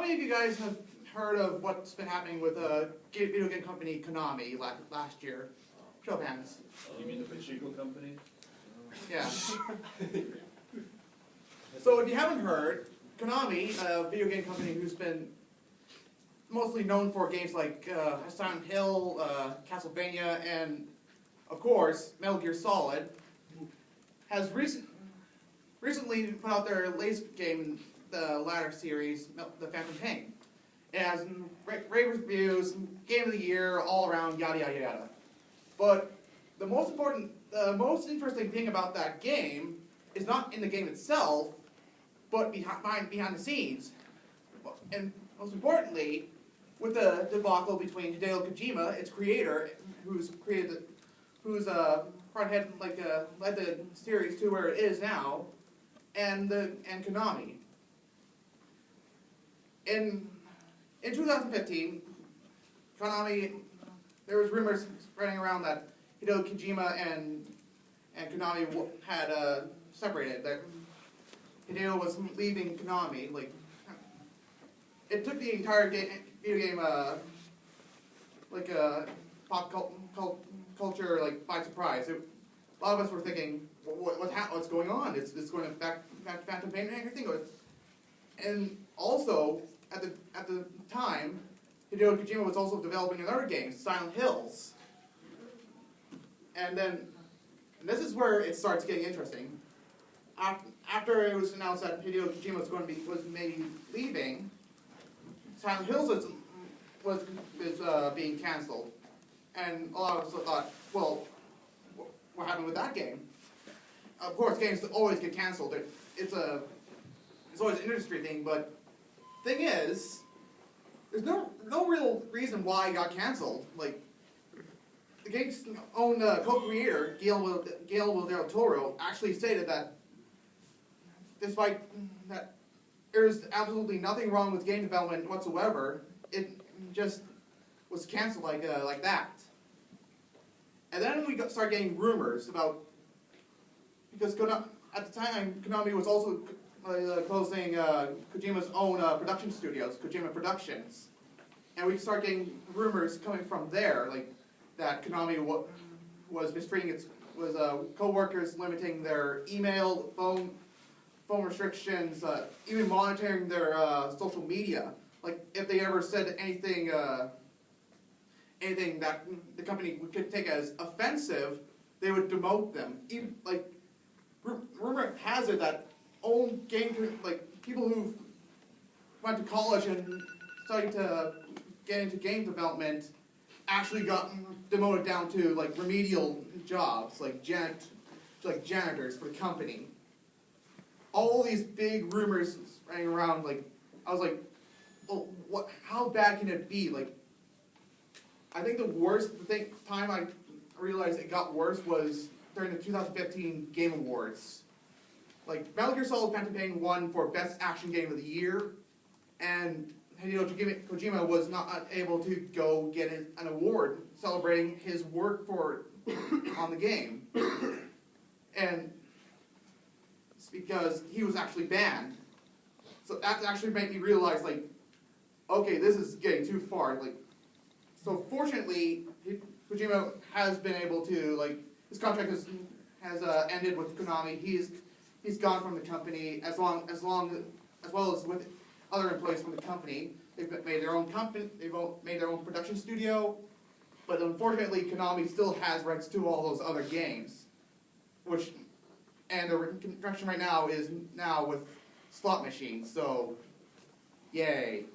how many of you guys have heard of what's been happening with video game company Konami last year? Show of hands. You mean the Pachinko company? Yeah. So if you haven't heard, Konami, a video game company who's been mostly known for games like Silent Hill, Castlevania, and of course Metal Gear Solid, has recently put out their latest game, the latter series, the Phantom Pain. It has rave reviews, game of the year, all around, yada yada yada. But the most interesting thing about that game is not in the game itself, but behind the scenes. And most importantly, with the debacle between Hideo Kojima, its creator, who's led the series to where it is now, and Konami. In 2015, Konami, there was rumors spreading around that Hideo Kojima and Konami had separated. That Hideo was leaving Konami. Like, it took the entire video game, pop culture, by surprise. A lot of us were thinking, what's going on? It's going to back to Phantom Pain and everything. And also, at the time, Hideo Kojima was also developing another game, Silent Hills. And this is where it starts getting interesting. After it was announced that Hideo Kojima was maybe leaving, Silent Hills is being canceled, and a lot of us thought, well, what happened with that game? Of course, games always get canceled. It's always an industry thing, but thing is, there's no real reason why it got canceled. Like, the game's own co-creator, Guillermo del Toro, actually stated that despite that there's absolutely nothing wrong with game development whatsoever, it just was canceled like that. And then we start getting rumors about, because at the time Konami was also closing Kojima's own production studios, Kojima Productions, and we start getting rumors coming from there, like that Konami was mistreating co-workers, limiting their email, phone restrictions, even monitoring their social media. Like, if they ever said anything that the company could take as offensive, they would demote them. Even, rumor has it that people who went to college and started to get into game development actually got demoted down to remedial jobs, like janitors for the company. All these big rumors running around, I was like, well, how bad can it be? I think the time I realized it got worse was during the 2015 Game Awards. Metal Gear Solid Phantom Pain won for Best Action Game of the Year, and Hideo Kojima was not able to go get an award celebrating his work on the game. And it's because he was actually banned. So that actually made me realize, okay, this is getting too far. So fortunately, Kojima has been able to, his contract has ended with Konami. He's gone from the company as well as with other employees from the company. They've made their own company. They've made their own production studio. But unfortunately, Konami still has rights to all those other games, and the construction right now is with slot machines. So, yay.